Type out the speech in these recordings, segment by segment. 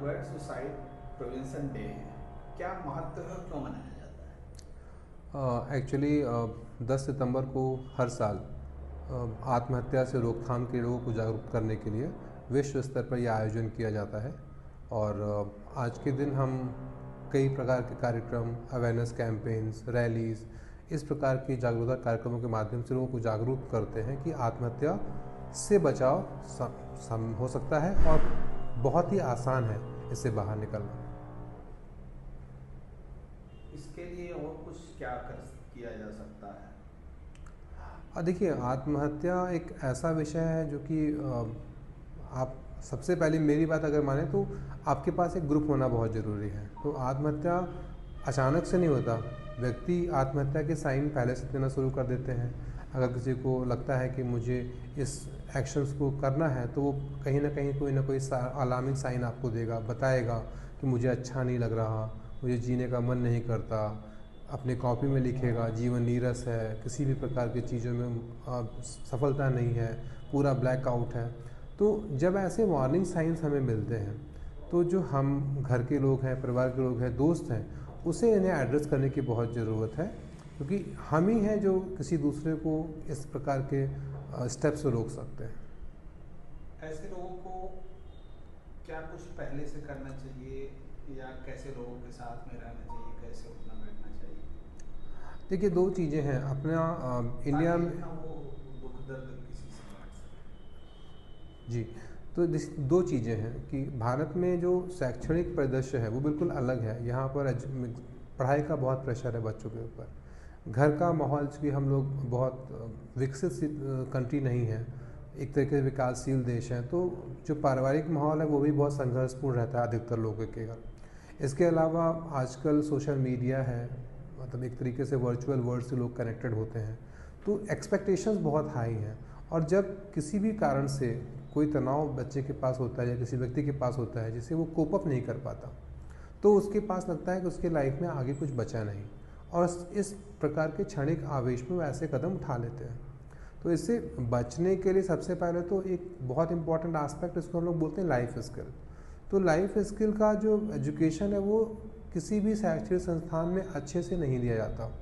World suicide prevention day है, क्या महत्व है और क्यों मनाया जाता है? एक्चुअली 10 सितंबर को हर साल आत्महत्या से रोकथाम के लोगों को जागरूक करने के लिए विश्व स्तर पर यह आयोजन किया जाता है। और आज के दिन हम कई प्रकार के कार्यक्रम, अवेयरनेस कैंपेन्स, रैलीज, इस प्रकार की जागरूकता कार्यक्रमों के माध्यम से लोगों को जागरूक करते हैं कि आत्महत्या से बचाव हो सकता है और बहुत ही आसान है इससे बाहर निकलना। इसके लिए और कुछ क्या किया जा सकता है? देखिए, आत्महत्या एक ऐसा विषय है जो कि आप सबसे पहले मेरी बात अगर माने तो आपके पास एक ग्रुप होना बहुत ज़रूरी है। तो आत्महत्या अचानक से नहीं होता। व्यक्ति आत्महत्या के साइन पहले से देना शुरू कर देते हैं। अगर किसी को लगता है कि मुझे इस एक्शंस को करना है तो वो कहीं ना कोई अलार्मिंग साइन आपको देगा, बताएगा कि मुझे अच्छा नहीं लग रहा, मुझे जीने का मन नहीं करता। अपने कॉपी में लिखेगा जीवन नीरस है, किसी भी प्रकार की चीज़ों में सफलता नहीं है, पूरा ब्लैक आउट है। तो जब ऐसे वार्निंग साइंस हमें मिलते हैं तो जो हम घर के लोग हैं, परिवार के लोग हैं, दोस्त हैं, उसे इन्हें एड्रेस करने की बहुत ज़रूरत है, क्योंकि हम ही हैं जो किसी दूसरे को इस प्रकार के स्टेप से रोक सकते हैं। ऐसे लोगों को क्या कुछ पहले से करना चाहिए या कैसे लोगों के साथ में रहना चाहिए, कैसे उठना बैठना चाहिए? देखिए, दो चीज़ें हैं अपना इंडिया में। वो दुख दर्द किसी से बांट सके। जी, तो दो चीज़ें हैं कि भारत में जो शैक्षणिक परिदृश्य है वो बिल्कुल अलग है। यहाँ पर पढ़ाई का बहुत प्रेशर है बच्चों के ऊपर। घर का माहौल भी हम लोग बहुत विकसित कंट्री नहीं है, एक तरीके से विकासशील देश है, तो जो पारिवारिक माहौल है वो भी बहुत संघर्षपूर्ण रहता है अधिकतर लोगों के घर। इसके अलावा आजकल सोशल मीडिया है, मतलब एक तरीके से वर्चुअल वर्ल्ड से लोग कनेक्टेड होते हैं, तो एक्सपेक्टेशंस बहुत हाई हैं। और जब किसी भी कारण से कोई तनाव बच्चे के पास होता है या किसी व्यक्ति के पास होता है जिसे वो कोप अप नहीं कर पाता, तो उसके पास लगता है कि उसके लाइफ में आगे कुछ बचा नहीं, और इस प्रकार के क्षणिक आवेश में वो ऐसे कदम उठा लेते हैं। तो इससे बचने के लिए सबसे पहले तो एक बहुत इंपॉर्टेंट एस्पेक्ट, इसको हम लोग बोलते हैं लाइफ स्किल। तो लाइफ स्किल का जो एजुकेशन है वो किसी भी शैक्षणिक संस्थान में अच्छे से नहीं दिया जाता।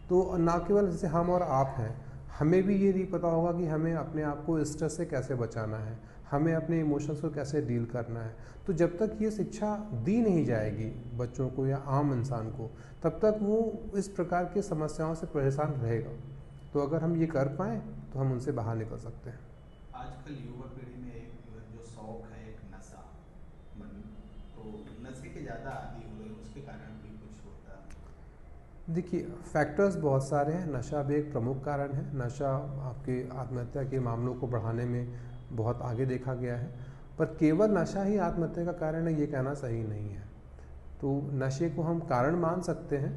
तो ना केवल जैसे हम और आप हैं, हमें भी ये नहीं पता होगा कि हमें अपने आप को स्ट्रेस से कैसे बचाना है, हमें अपने इमोशंस को कैसे डील करना है। तो जब तक ये शिक्षा दी नहीं जाएगी बच्चों को या आम इंसान को, तब तक वो इस प्रकार की समस्याओं से परेशान रहेगा। तो अगर हम ये कर पाएँ तो हम उनसे बाहर निकल सकते हैं। आजकल युवा पीढ़ी में एक जो शौक है, एक नशा मन, तो नशे के ज़्यादा आदी हो गए, उसके कारण भी कुछ होता है? देखिए, फैक्टर्स बहुत सारे हैं। नशा भी एक प्रमुख कारण है। नशा आपके आत्महत्या के मामलों को बढ़ाने में बहुत आगे देखा गया है, पर केवल नशा ही आत्महत्या का कारण है ये कहना सही नहीं है। तो नशे को हम कारण मान सकते हैं,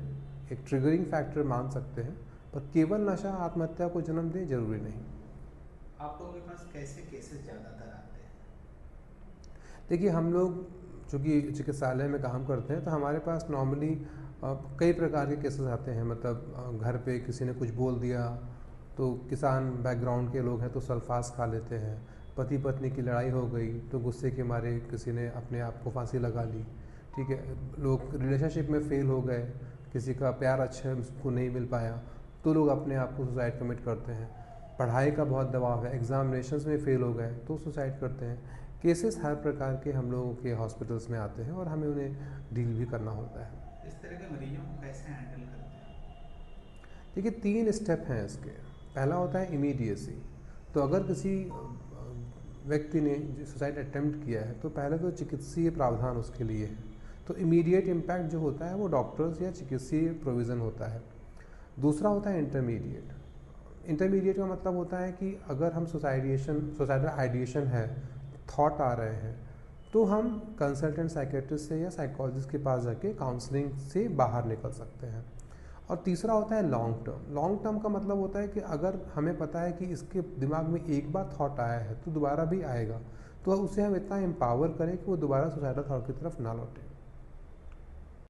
एक ट्रिगरिंग फैक्टर मान सकते हैं, पर केवल नशा आत्महत्या को जन्म दे जरूरी नहीं। आप लोगों के पास कैसे केसेस ज़्यादातर आते हैं? देखिए, हम लोग चूँकि चिकित्सालय में काम करते हैं तो हमारे पास नॉर्मली कई प्रकार के केसेस आते हैं। मतलब घर पे किसी ने कुछ बोल दिया, तो किसान बैकग्राउंड के लोग हैं तो सल्फास खा लेते हैं। पति पत्नी की लड़ाई हो गई तो गुस्से के मारे किसी ने अपने आप को फांसी लगा ली। ठीक है, लोग रिलेशनशिप में फेल हो गए, किसी का प्यार अच्छा उसको नहीं मिल पाया तो लोग अपने आप को सुसाइड कमिट करते हैं। पढ़ाई का बहुत दबाव है, एग्जामिनेशंस में फ़ेल हो गए तो सुसाइड करते हैं। केसेस हर प्रकार के हम लोगों के हॉस्पिटल्स में आते हैं और हमें उन्हें डील भी करना होता है। इस तरह के मरीजों को कैसे हैंडल करते हैं? देखिए, 3 स्टेप हैं इसके। पहला होता है इमीडिएसी। तो अगर किसी व्यक्ति ने सुसाइड अटेम्प्ट किया है तो पहले तो चिकित्सीय प्रावधान उसके लिए है। तो इमीडिएट इम्पैक्ट जो होता है वो डॉक्टर्स या चिकित्सीय प्रोविज़न होता है। दूसरा होता है इंटरमीडिएट। इंटरमीडिएट का मतलब होता है कि अगर हम सुसाइडल आइडिएशन है, थॉट आ रहे हैं, तो हम कंसल्टेंट साइकेट्रिस्ट से या साइकोलॉजिस्ट के पास जाके काउंसलिंग से बाहर निकल सकते हैं। और तीसरा होता है लॉन्ग टर्म। लॉन्ग टर्म का मतलब होता है कि अगर हमें पता है कि इसके दिमाग में एक बार थॉट आया है तो दोबारा भी आएगा, तो उसे हम इतना एम्पावर करें कि वो दोबारा सुसाइडल थॉट की तरफ ना लौटे।